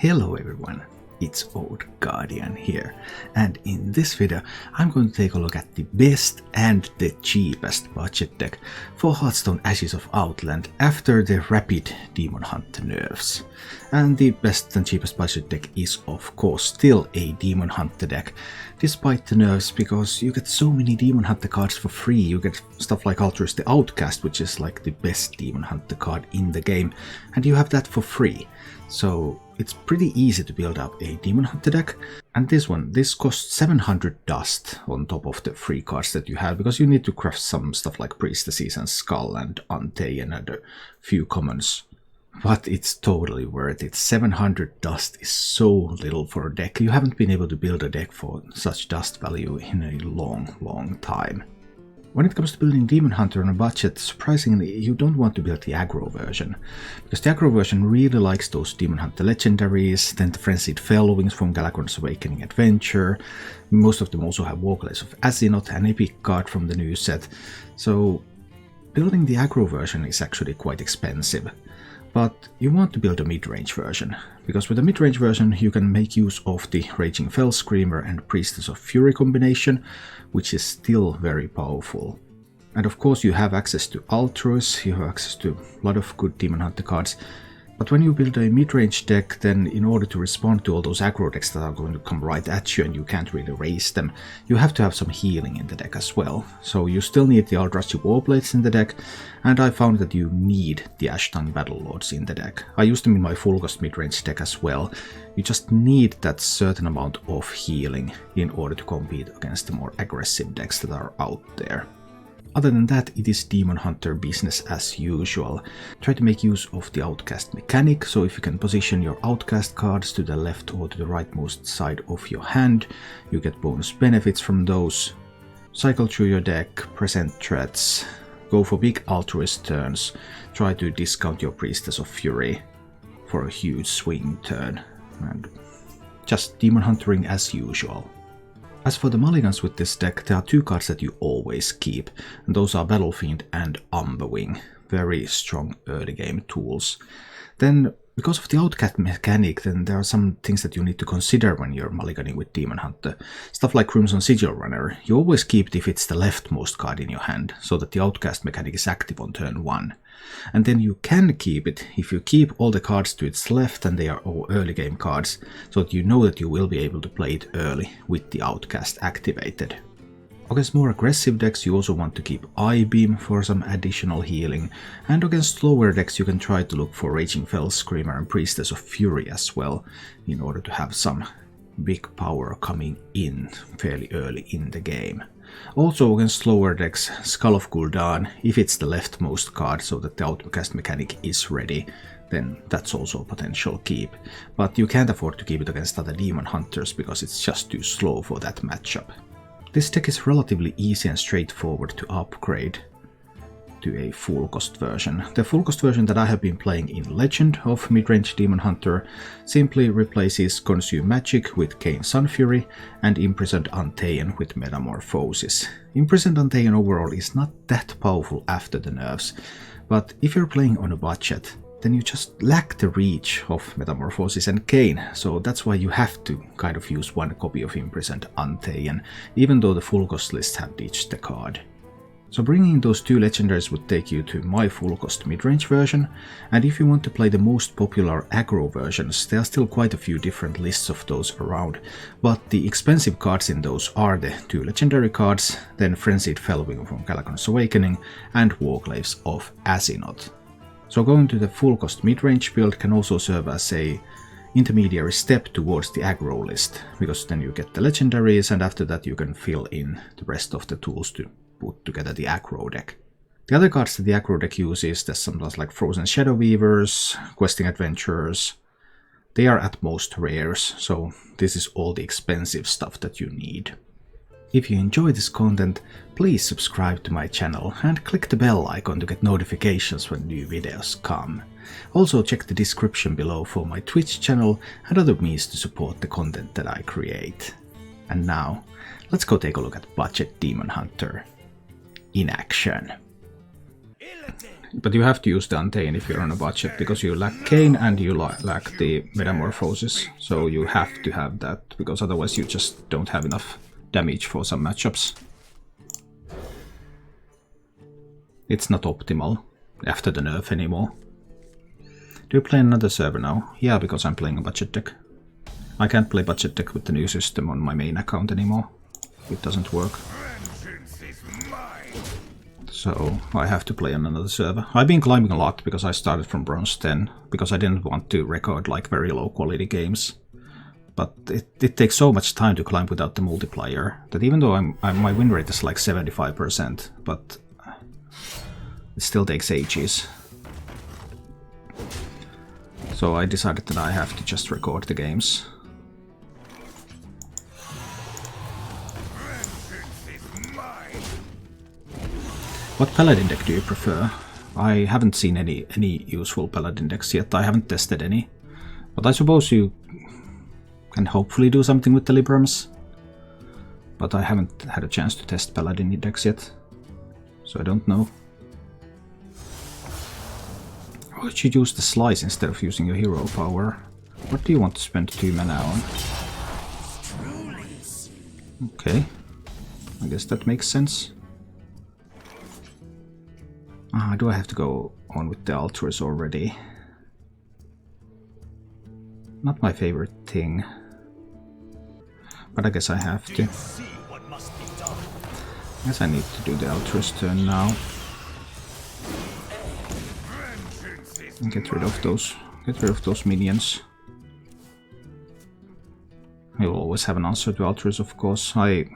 Hello everyone, it's Old Guardian here, and in this video I'm going to take a look at the best and the cheapest budget deck for Hearthstone Ashes of Outland after the rapid Demon Hunter nerfs. And the best and cheapest budget deck is of course still a Demon Hunter deck, despite the nerfs, because you get so many Demon Hunter cards for free. You get stuff like Altruist the Outcast, which is like the best Demon Hunter card in the game, and you have that for free. So it's pretty easy to build up a Demon Hunter deck, and this costs 700 dust on top of the free cards that you have, because you need to craft some stuff like Priestesses and Skull and Untaken and a few commons. But it's totally worth it. 700 dust is so little for a deck. You haven't been able to build a deck for such dust value in a long time. When it comes to building Demon Hunter on a budget, surprisingly, you don't want to build the aggro version, because the aggro version really likes those Demon Hunter legendaries, then the Frenzied Fellwings from Galakrond's Awakening Adventure. Most of them also have Warclays of Asinoth, an epic card from the new set, so building the aggro version is actually quite expensive. But you want to build a mid-range version, because with a mid-range version you can make use of the Raging Fell Screamer and Priestess of Fury combination, which is still very powerful. And of course you have access to Altruist, you have access to a lot of good Demon Hunter cards, but when you build a mid-range deck, then in order to respond to all those aggro decks that are going to come right at you and you can't really raise them, you have to have some healing in the deck as well. So you still need the Eldrazi Warblades in the deck, and I found that you need the Ashtongue Battlelords in the deck. I used them in my full cost mid-range deck as well. You just need that certain amount of healing in order to compete against the more aggressive decks that are out there. Other than that, it is Demon Hunter business as usual. Try to make use of the Outcast mechanic, so if you can position your Outcast cards to the left or to the rightmost side of your hand, you get bonus benefits from those. Cycle through your deck, present threats, go for big Altruist turns, try to discount your Priestess of Fury for a huge swing turn, and just Demon Huntering as usual. As for the mulligans with this deck, there are two cards that you always keep, and those are Battlefiend and Umberwing, very strong early game tools. Then, because of the Outcast mechanic, then there are some things that you need to consider when you're mulliganing with Demon Hunter. Stuff like Crimson Sigil Runner, you always keep it if it's the leftmost card in your hand, so that the Outcast mechanic is active on turn 1. And then you can keep it if you keep all the cards to its left and they are all early game cards, so that you know that you will be able to play it early with the Outcast activated. Against more aggressive decks you also want to keep Eye-Beam for some additional healing, and against slower decks you can try to look for Raging Fell Screamer and Priestess of Fury as well, in order to have some big power coming in fairly early in the game. Also against slower decks, Skull of Gul'dan, if it's the leftmost card so that the Outcast mechanic is ready, then that's also a potential keep. But you can't afford to keep it against other Demon Hunters because it's just too slow for that matchup. This deck is relatively easy and straightforward to upgrade to a full cost version. The full cost version that I have been playing in Legend of Midrange Demon Hunter simply replaces Consume Magic with Kayn Sunfury and Imprisoned Untaken with Metamorphosis. Imprisoned Untaken overall is not that powerful after the nerfs, but if you're playing on a budget, then you just lack the reach of Metamorphosis and Kayn, so that's why you have to kind of use one copy of Imprisoned Untaken, even though the full cost lists have ditched the card. So bringing those two legendaries would take you to my full cost midrange version, and if you want to play the most popular aggro versions, there are still quite a few different lists of those around, but the expensive cards in those are the two legendary cards, then Frenzied Fellwing from Galakrond's Awakening, and Warclays of Asinoth. So going to the full cost midrange build can also serve as a intermediary step towards the aggro list, because then you get the legendaries and after that you can fill in the rest of the tools to put together the aggro deck. The other cards that the aggro deck uses, there's some like Frozen Shadow Weavers, Questing Adventurers. They are at most rares, so this is all the expensive stuff that you need. If you enjoy this content, please subscribe to my channel and click the bell icon to get notifications when new videos come. Also check the description below for my Twitch channel and other means to support the content that I create. And now, let's go take a look at Budget Demon Hunter in action. But you have to use the Untain if you're on a budget, because you lack Cane and you lack the Metamorphosis. So you have to have that, because otherwise you just don't have enough damage for some matchups. It's not optimal after the nerf anymore. Do you play another server now? Yeah, because I'm playing a budget deck. I can't play budget deck with the new system on my main account anymore. It doesn't work. So I have to play on another server. I've been climbing a lot because I started from Bronze 10, because I didn't want to record like very low quality games. But it takes so much time to climb without the multiplier that even though my win rate is like 75%, but it still takes ages. So I decided that I have to just record the games. What Paladin deck do you prefer? I haven't seen any useful Paladin decks yet. I haven't tested any. But I suppose you can hopefully do something with the Librams. But I haven't had a chance to test Paladin decks yet. So I don't know. Why should you use the Slice instead of using your hero power? What do you want to spend 2 mana on? Okay. I guess that makes sense. Do I have to go on with the Altruis already? Not my favorite thing. But I guess I have to. I guess I need to do the Altruis turn now. And get rid of those minions. I will always have an answer to Altruis, of course. I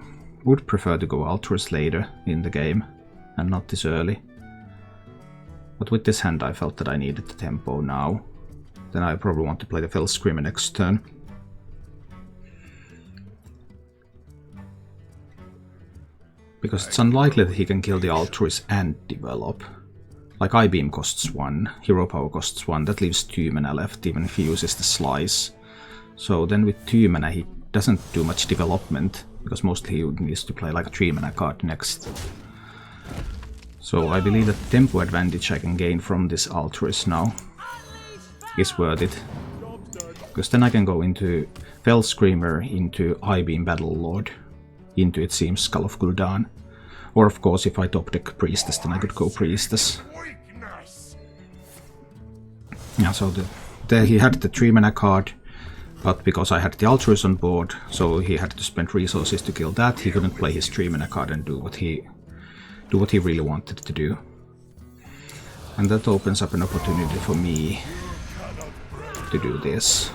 would prefer to go Altruis later in the game, and not this early. But with this hand I felt that I needed the tempo now. Then I probably want to play the Fell Screamer next turn. Because it's unlikely that he can kill the Altruis and develop. Like I-Beam costs 1, Hero Power costs 1, that leaves 2 mana left even if he uses the Slice. So then with 2 mana he doesn't do much development, because mostly he needs to play like a 3 mana card next. So I believe that the tempo advantage I can gain from this Altruis now is worth it. Because then I can go into Fell Screamer, into I-Beam Battlelord, into it seems Skull of Gul'dan. Or of course if I top deck Priestess, then I could go Priestess. Yeah, so there he had the 3 mana card, but because I had the Altruis on board, so he had to spend resources to kill that, he couldn't play his 3 mana card and do what he really wanted to do. And that opens up an opportunity for me to do this.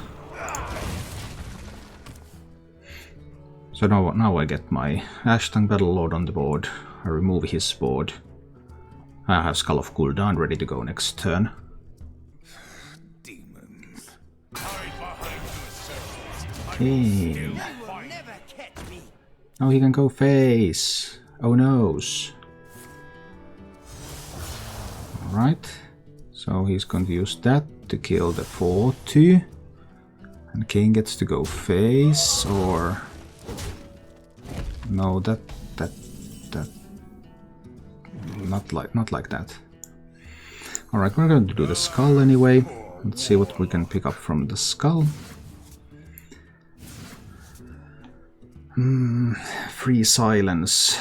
So now I get my Ashtongue Battlelord on the board, I remove his board. I have Skull of Gul'dan ready to go next turn. King. Now he can go face. Oh noes. Alright, so he's going to use that to kill the 4-2. And King gets to go face, or... No, that... Not like that. Alright, we're going to do the skull anyway. Let's see what we can pick up from the skull. Free silence.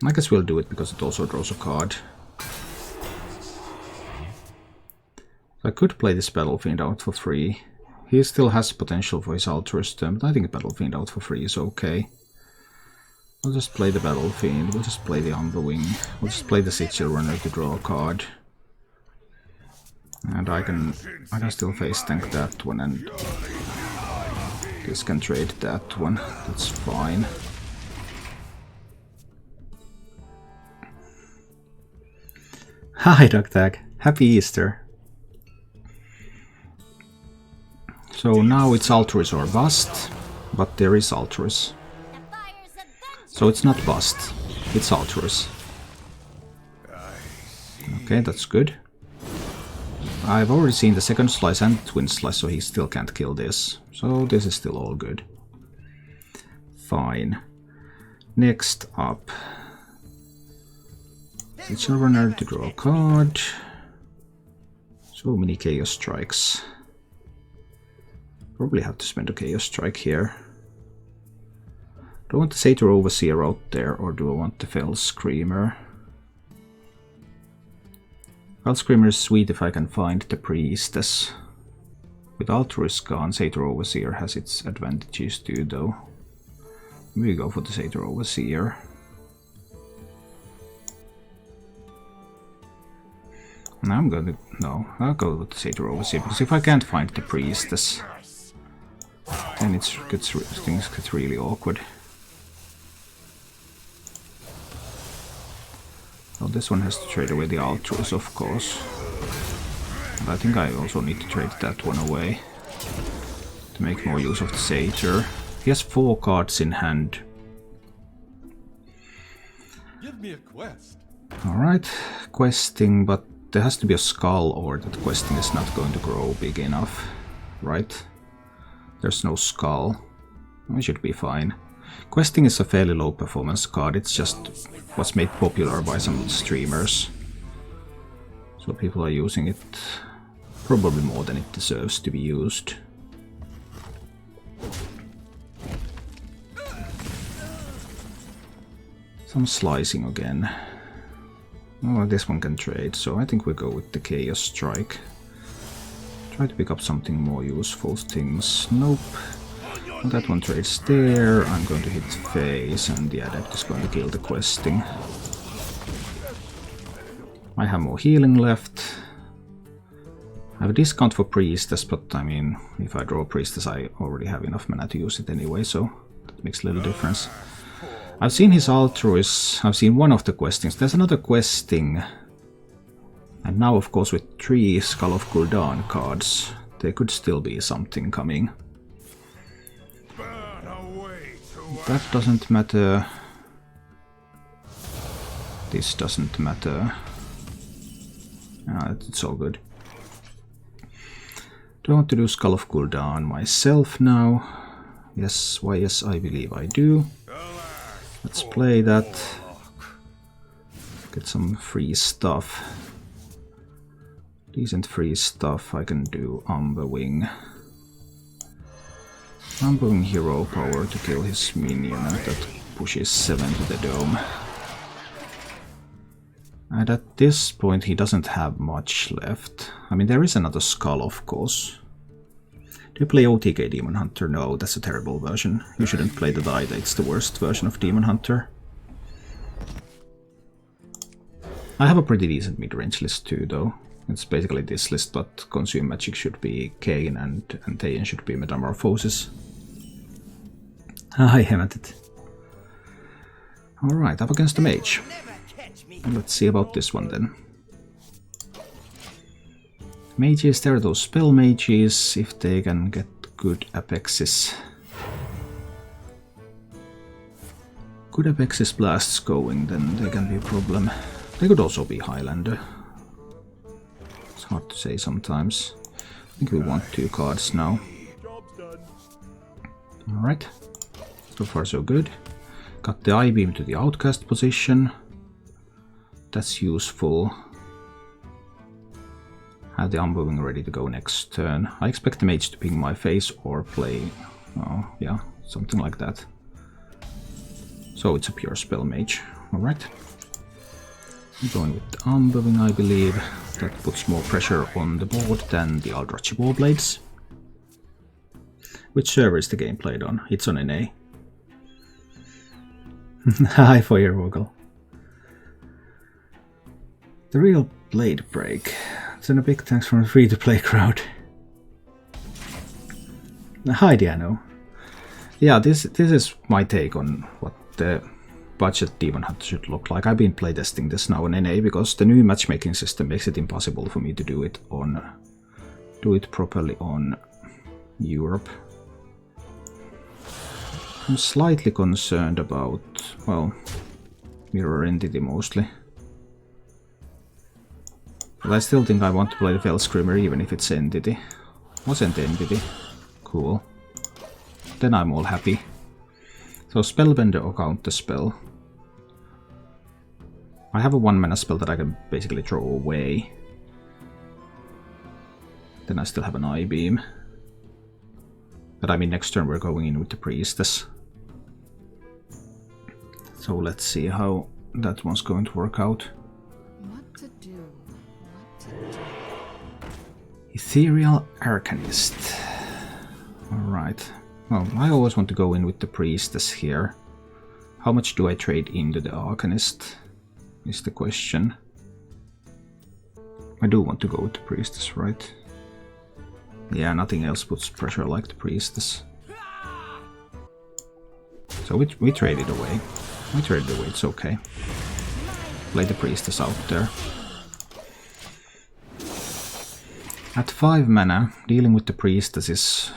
I guess we'll do it because it also draws a card. I could play this Battlefiend out for free. He still has potential for his Altruis turn, but I think Battlefiend out for free is okay. We'll just play the Battlefiend, we'll just play the On the Wing, we'll just play the Sigil Runner to draw a card. And I can still face tank that one, and this can trade that one, that's fine. Hi DuckTag, happy Easter! So now it's Altruis or bust, but there is Altruis. So it's not bust, it's Altruis. Okay, that's good. I've already seen the second slice and twin slice, so he still can't kill this. So this is still all good. Fine. Next up. The Childrenner to draw a card. So many Chaos Strikes. Probably have to spend a Chaos Strike here. Do I want the Satyr Overseer out there, or do I want the Fell Screamer? Fell Screamer is sweet if I can find the Priestess. With Altruist gone, Satyr Overseer has its advantages too, though. We go for the Satyr Overseer. Now I'm going to... no, I'll go with the Satyr Overseer, because if I can't find the Priestess, then things get really awkward. Well, this one has to trade away the Altruist, of course. But I think I also need to trade that one away to make more use of the Satyr. He has 4 cards in hand. Give me a quest. Alright, questing, but there has to be a skull or that questing is not going to grow big enough, right? There's no skull. We should be fine. Questing is a fairly low performance card, it's just was made popular by some streamers. So people are using it probably more than it deserves to be used. Some slicing again. Oh, this one can trade, so I think we go with the Chaos Strike. Try to pick up something more useful things. Nope. Well, that one trades there. I'm going to hit face, and the Adept is going to kill the questing. I have more healing left. I have a discount for Priestess, but I mean, if I draw Priestess, I already have enough mana to use it anyway, so that makes a little difference. I've seen his Altruist, I've seen one of the questings. There's another questing. And now, of course, with 3 Skull of Gul'dan cards, there could still be something coming. That doesn't matter. This doesn't matter. It's all good. Do I want to do Skull of Gul'dan myself now? Yes, why yes, I believe I do. Let's play that. Get some free stuff. Decent free stuff. I can do Umber Wing. Umber Wing hero power to kill his minion, and that pushes 7 to the dome. And at this point he doesn't have much left. I mean, there is another skull, of course. Do you play OTK Demon Hunter? No, that's a terrible version. You shouldn't play that either, it's the worst version of Demon Hunter. I have a pretty decent mid-range list too, though. It's basically this list, but Consume Magic should be Kain and Thayen should be Metamorphosis. I haven't it. Alright, up against the Mage. Let's see about this one then. Mages, there are those spell mages, if they can get good apexes. Good apexes blasts going, then they can be a problem. They could also be Highlander. It's hard to say sometimes. I think we want 2 cards now. Alright. So far so good. Got the I-Beam to the Outcast position. That's useful. Have the Umber Wing ready to go next turn. I expect the Mage to ping my face or play... oh, yeah, something like that. So it's a pure spell mage. Alright. I'm going with the Umber Wing, I believe. That puts more pressure on the board than the Aldrachi Warblades. Which server is the game played on? It's on NA. Hi, Firewoggle. The real Blade Break. Send a big thanks from the free-to-play crowd. Hi, Diano. Yeah, this is my take on what the Budget Demon Hunter should look like. I've been playtesting this now on NA because the new matchmaking system makes it impossible for me to do it properly on Europe. I'm slightly concerned about, well, Mirror Entity mostly. But I still think I want to play the Fell Screamer even if it's Entity. Wasn't Entity. Cool. Then I'm all happy. So Spellbender or Counterspell. I have a 1-mana spell that I can basically throw away. Then I still have an Eye Beam. But I mean, next turn we're going in with the Priestess. So let's see how that one's going to work out. What to do? What to do? Ethereal Arcanist. Alright. Well, I always want to go in with the Priestess here. How much do I trade into the Arcanist? Is the question. I do want to go with the Priestess, right? Yeah, nothing else puts pressure like the Priestess. So we trade it away. We trade it away, it's okay. Play the Priestess out there. At 5 mana, dealing with the Priestess is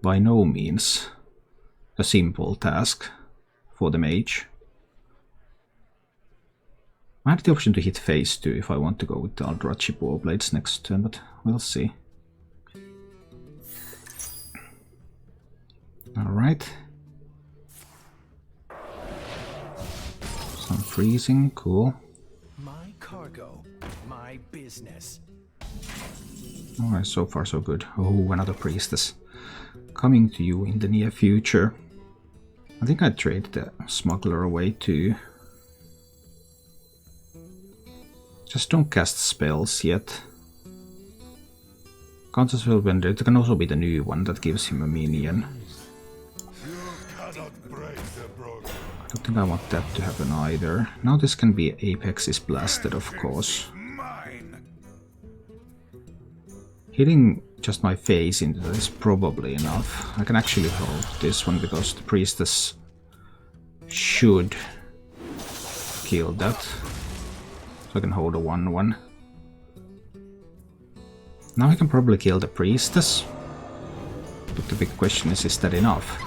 by no means a simple task for the Mage. I have the option to hit phase 2 if I want to go with the Aldrachi Warblades next turn, but we'll see. Alright. Some freezing, cool. My cargo, my business. Alright, so far so good. Oh, another Priestess. Coming to you in the near future. I think I'd trade the Smuggler away too. Just don't cast spells yet. Counter spell vendor, it can also be the new one that gives him a minion. I don't think I want that to happen either. Now this can be Apex is blasted, of course. Hitting just my face into that is probably enough. I can actually hold this one because the Priestess should kill that. So I can hold a 1/1. Now I can probably kill the Priestess. But the big question is that enough?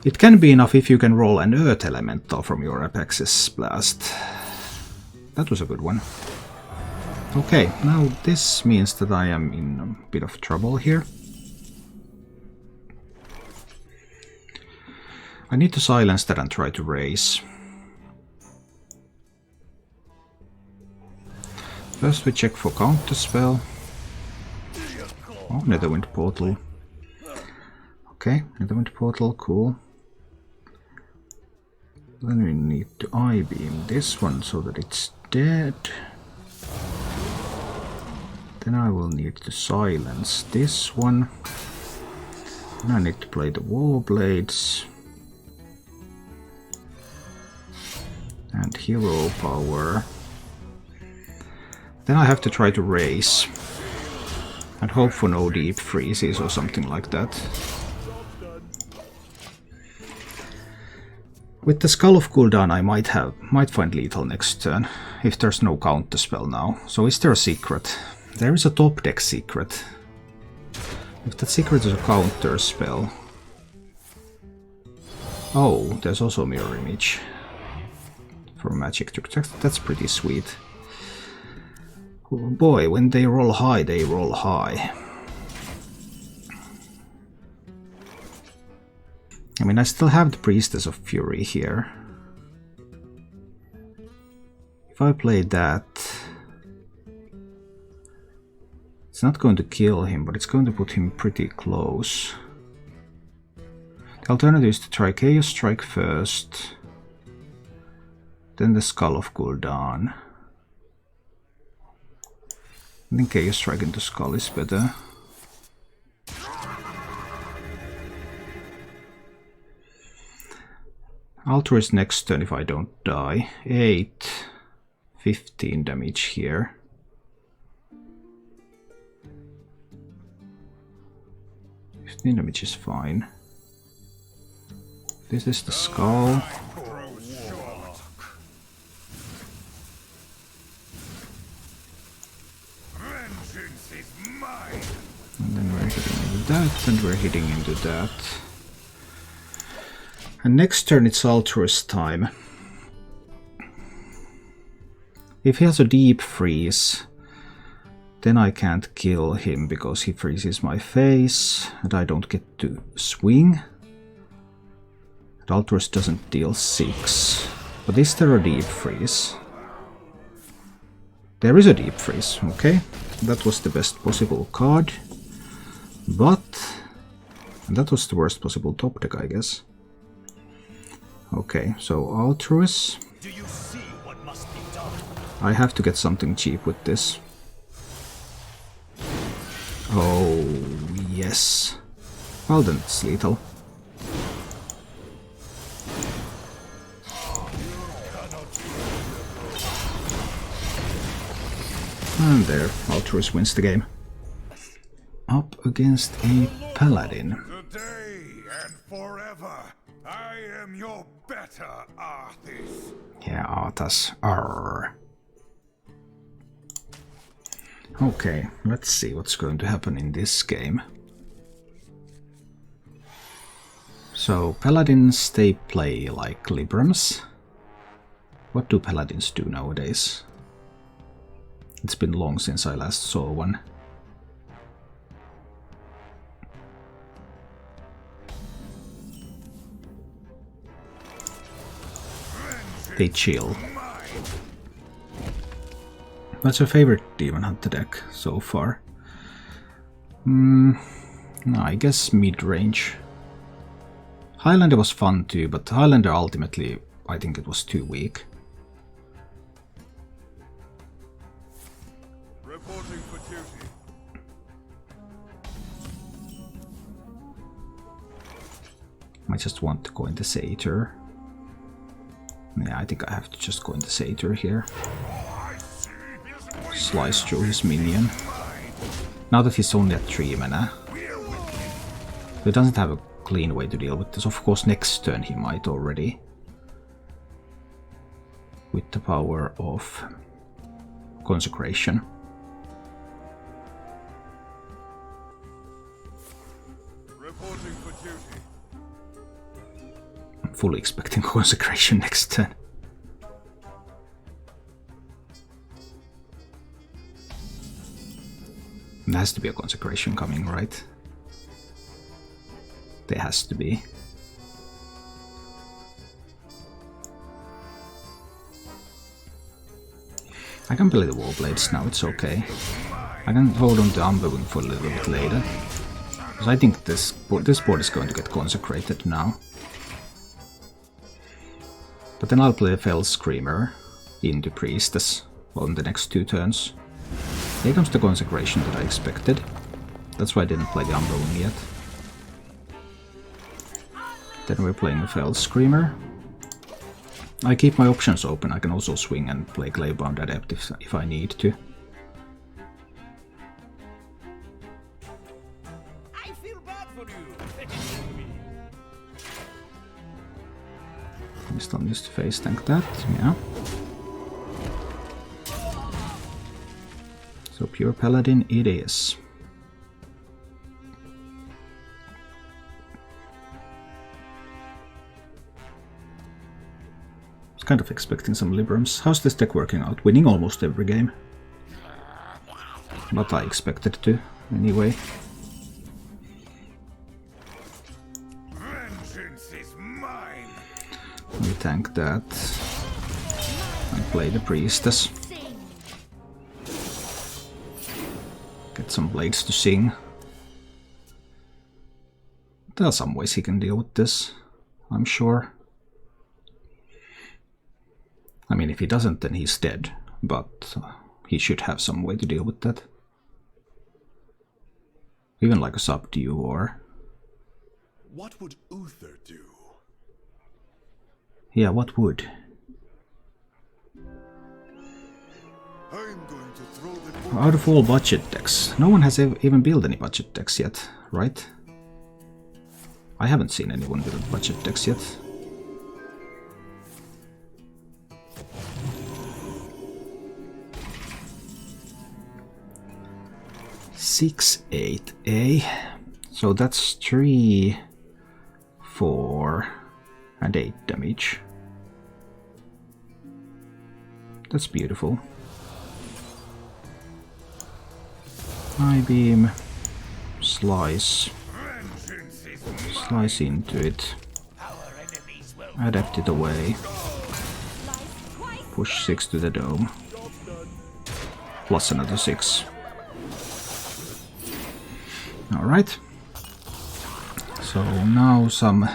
It can be enough if you can roll an Earth Elemental from your Apexis Blast. That was a good one. Okay, now this means that I am in a bit of trouble here. I need to silence that and try to raise. First we check for counterspell. Oh, Netherwind Portal. Okay, Netherwind Portal, cool. Then we need to Eye Beam this one so that it's dead. Then I will need to silence this one. And I need to play the Warblades. And Hero Power. Then I have to try to raise. And hope for no deep freezes or something like that. With the Skull of Gul'dan I might find lethal next turn, if there's no counterspell now. So is there a secret? There is a top deck secret. If that secret is a counter spell. Oh, there's also Mirror Image. For a magic trick. That's pretty sweet. Oh boy, when they roll high, they roll high. I mean, I still have the Priestess of Fury here. If I play that... It's not going to kill him, but it's going to put him pretty close. The alternative is to try Chaos Strike first, then the Skull of Gul'dan. I think Chaos Strike into Skull is better. Altruist next turn if I don't die. 8, 15 damage here. Damage is fine. This is the skull. And then we're hitting into that, and we're hitting into that. And next turn it's Altruist time. If he has a deep freeze, then I can't kill him because he freezes my face and I don't get to swing. And Altruist doesn't deal 6. But is there a deep freeze? There is a deep freeze, okay. That was the best possible card. But that was the worst possible top deck, I guess. Okay, so Altruis. Do you see what must be done? I have to get something cheap with this. Oh, yes. Well then, it's lethal. And there, Altruis wins the game. Up against a Paladin. Today and forever, I am your better Arthas. Yeah, Arthas. Arr. Okay, let's see what's going to happen in this game. So, Paladins, they play like Librams. What do Paladins do nowadays? It's been long since I last saw one. They chill. What's your favorite Demon Hunter deck so far? No, I guess Midrange. Highlander was fun too, but Highlander ultimately, I think it was too weak. Reporting for duty. I just want to go into Satyr. Yeah, I think I have to just go into Satyr here. Slice through his minion. Now that he's only at 3 mana, he doesn't have a clean way to deal with this. Of course, next turn he might already. With the power of Consecration. Reporting for duty. I'm fully expecting Consecration next turn. There has to be a Consecration coming, right? There has to be. I can play the Warblades now, it's okay. I can hold on to Unbowing for a little bit later. Because I think this board is going to get consecrated now. But then I'll play a Fell Screamer into Priestess on the next 2 turns. Here comes the Consecration that I expected. That's why I didn't play the Unbowing yet. Then we're playing a Fell Screamer. I keep my options open. I can also swing and play Claybound Adept if I need to. I feel bad for you. I still need to face tank that, yeah. So pure Paladin it is. Kind of expecting some Librams. How's this deck working out? Winning almost every game. But I expected to, anyway. Vengeance is mine. We tank that. And play the Priestess. Get some Blades to sing. There are some ways he can deal with this, I'm sure. I mean, if he doesn't, then he's dead, but he should have some way to deal with that. Even like a Subdue or... What would Uther do? Yeah, what would? I'm going to throw the Out of all budget decks, no one has even built any budget decks yet, right? I haven't seen anyone build budget decks yet. 6/8A. So that's 3, 4, and 8 damage. That's beautiful. Eye beam, slice into it, adapt it away. Push 6 to the dome. Plus another 6. Alright. So now some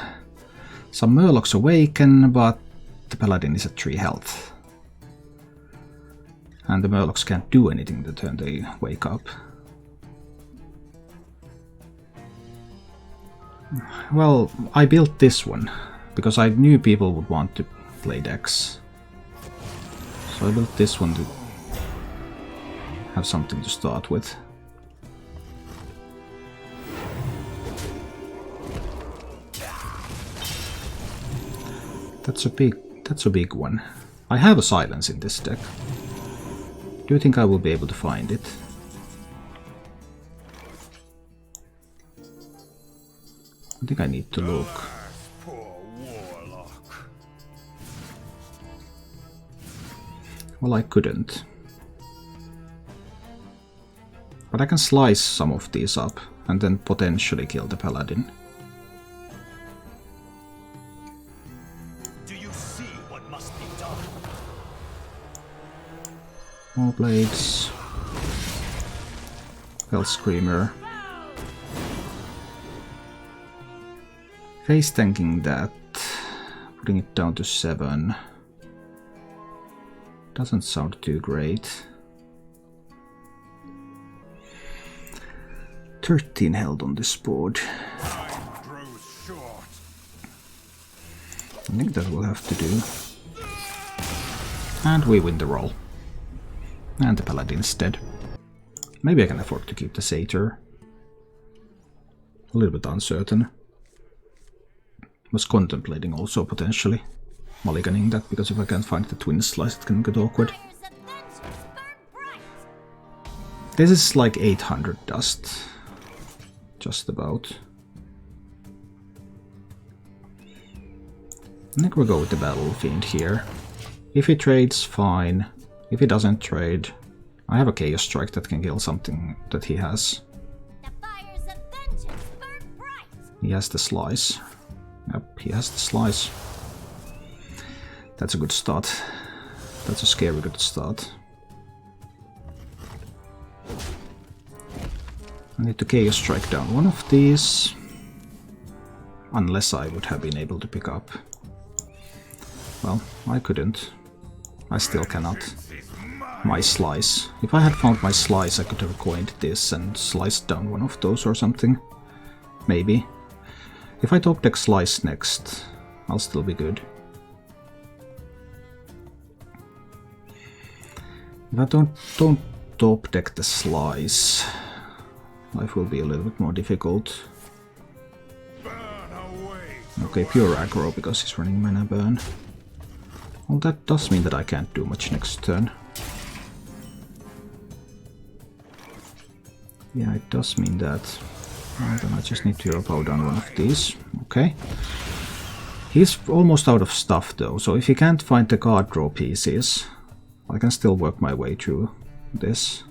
Murlocs awaken, but the Paladin is at 3 health. And the Murlocs can't do anything the turn they wake up. Well, I built this one because I knew people would want to play decks. So I built this one to have something to start with. That's a big one. I have a silence in this deck. Do you think I will be able to find it? I think I need to look. Well, I couldn't. But I can slice some of these up and then potentially kill the Paladin. Do you see what must be done? More blades. Hell Screamer. Face tanking that. Putting it down to 7. Doesn't sound too great. 13 held on this board. I think that will have to do. And we win the roll. And the Paladin's dead. Maybe I can afford to keep the Satyr. A little bit uncertain. Was contemplating also potentially mulliganing that, because if I can't find the twin slice it can get awkward. This is like 800 dust. Just about. I think we'll go with the Battle Fiend here. If he trades, fine. If he doesn't trade, I have a Chaos Strike that can kill something that he has. He has the Slice. Yep, he has the Slice. That's a good start. That's a scary good start. I need to Chaos Strike down one of these. Unless I would have been able to pick up. Well, I couldn't. I still cannot. My Slice. If I had found my Slice, I could have coined this and sliced down one of those or something. Maybe. If I top deck Slice next, I'll still be good. If I don't top deck the Slice, life will be a little bit more difficult. Okay, pure aggro because he's running Mana Burn. Well, that does mean that I can't do much next turn. Yeah, it does mean that. Well, then I just need to hero power down one of these. Okay. He's almost out of stuff though, so if he can't find the card draw pieces, I can still work my way through this.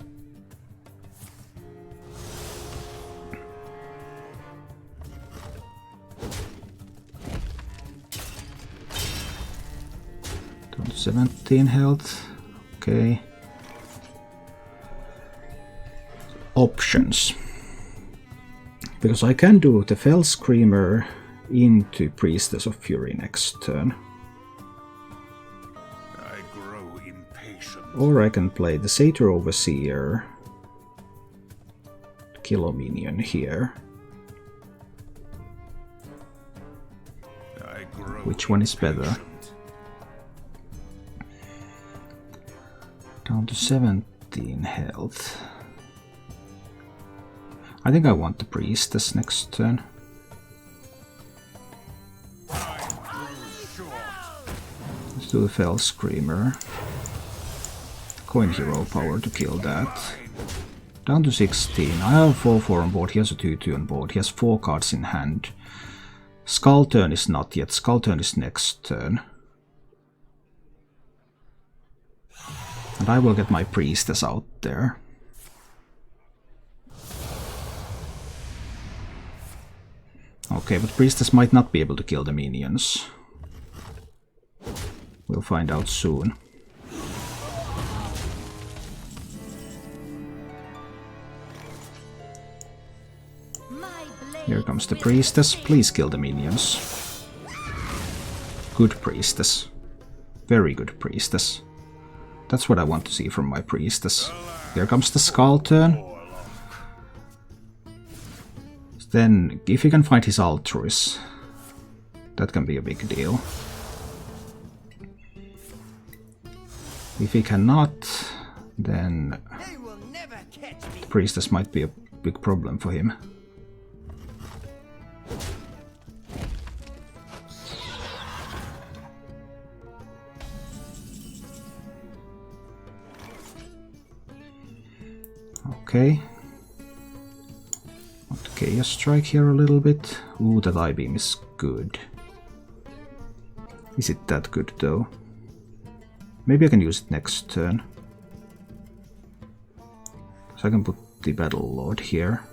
Down to 17 health. Okay. Options. Because I can do the Fell Screamer into Priestess of Fury next turn. I grow impatient. Or I can play the Satyr Overseer, kill a minion here. I grow Which one is better? Down to 17 health. I think I want the Priestess next turn. Let's do the Fell Screamer. Coin hero power to kill that. Down to 16. I have a 4/4 on board, he has a 2/2 on board, he has 4 cards in hand. Skull turn is not yet, Skull turn is next turn. And I will get my Priestess out there. Okay, but Priestess might not be able to kill the minions. We'll find out soon. Here comes the priestess. Please kill the minions. Good priestess. Very good priestess. That's what I want to see from my priestess. Here comes the skull turn. Then, if he can find his altruis, that can be a big deal. If he cannot, then the priestess might be a big problem for him. Okay. Want to Chaos Strike here a little bit. Ooh, that I-beam is good. Is it that good though? Maybe I can use it next turn. So I can put the Battle Lord here.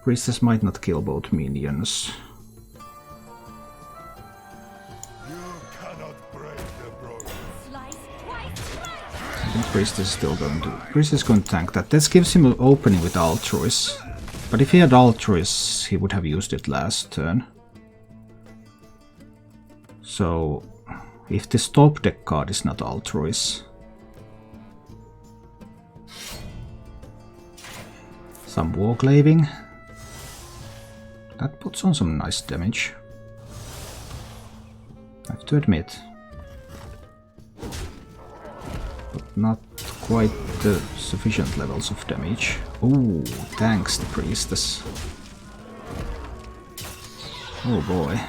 Priestess might not kill both minions. I think Priestess is still going to... Priestess is going to tank that. This gives him an opening with altruis. But if he had altruis, he would have used it last turn. So, if this top deck card is not altruis... Some Warglaving. That puts on some nice damage. I have to admit. But not quite the sufficient levels of damage. Ooh, thanks the priestess. Oh boy.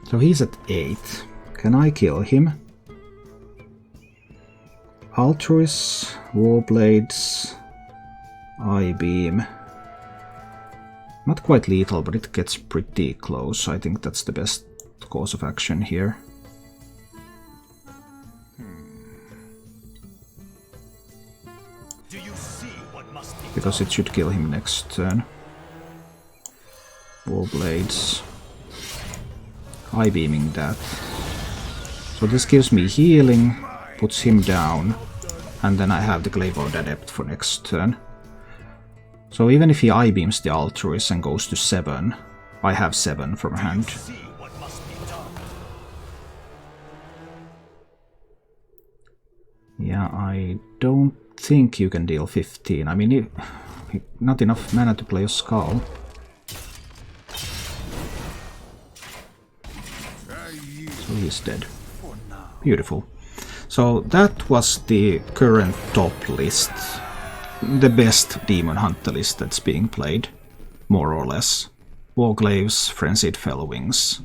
So he's at 8. Can I kill him? Altruis, Warblades, I-beam. Not quite lethal, but it gets pretty close. I think that's the best course of action here. Do you see what must be Because it should kill him next turn. Warblades. I-beaming that. So this gives me healing, puts him down, and then I have the Glaive-Bound Adept for next turn. So even if he I-beams the altruis and goes to 7, I have 7 from hand. see what must be done? Yeah, I don't think you can deal 15. I mean, not enough mana to play a skull. So he's dead. Beautiful. So that was the current top list. The best Demon Hunter list that's being played, more or less. Warglaves, Frenzied Fellwings,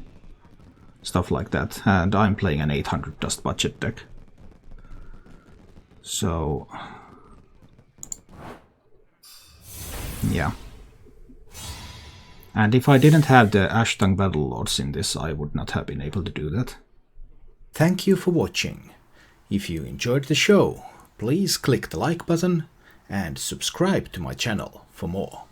stuff like that. And I'm playing an 800 dust budget deck. So... yeah. And if I didn't have the Ashtung Battle Lords in this, I would not have been able to do that. Thank you for watching. If you enjoyed the show, please click the like button and subscribe to my channel for more.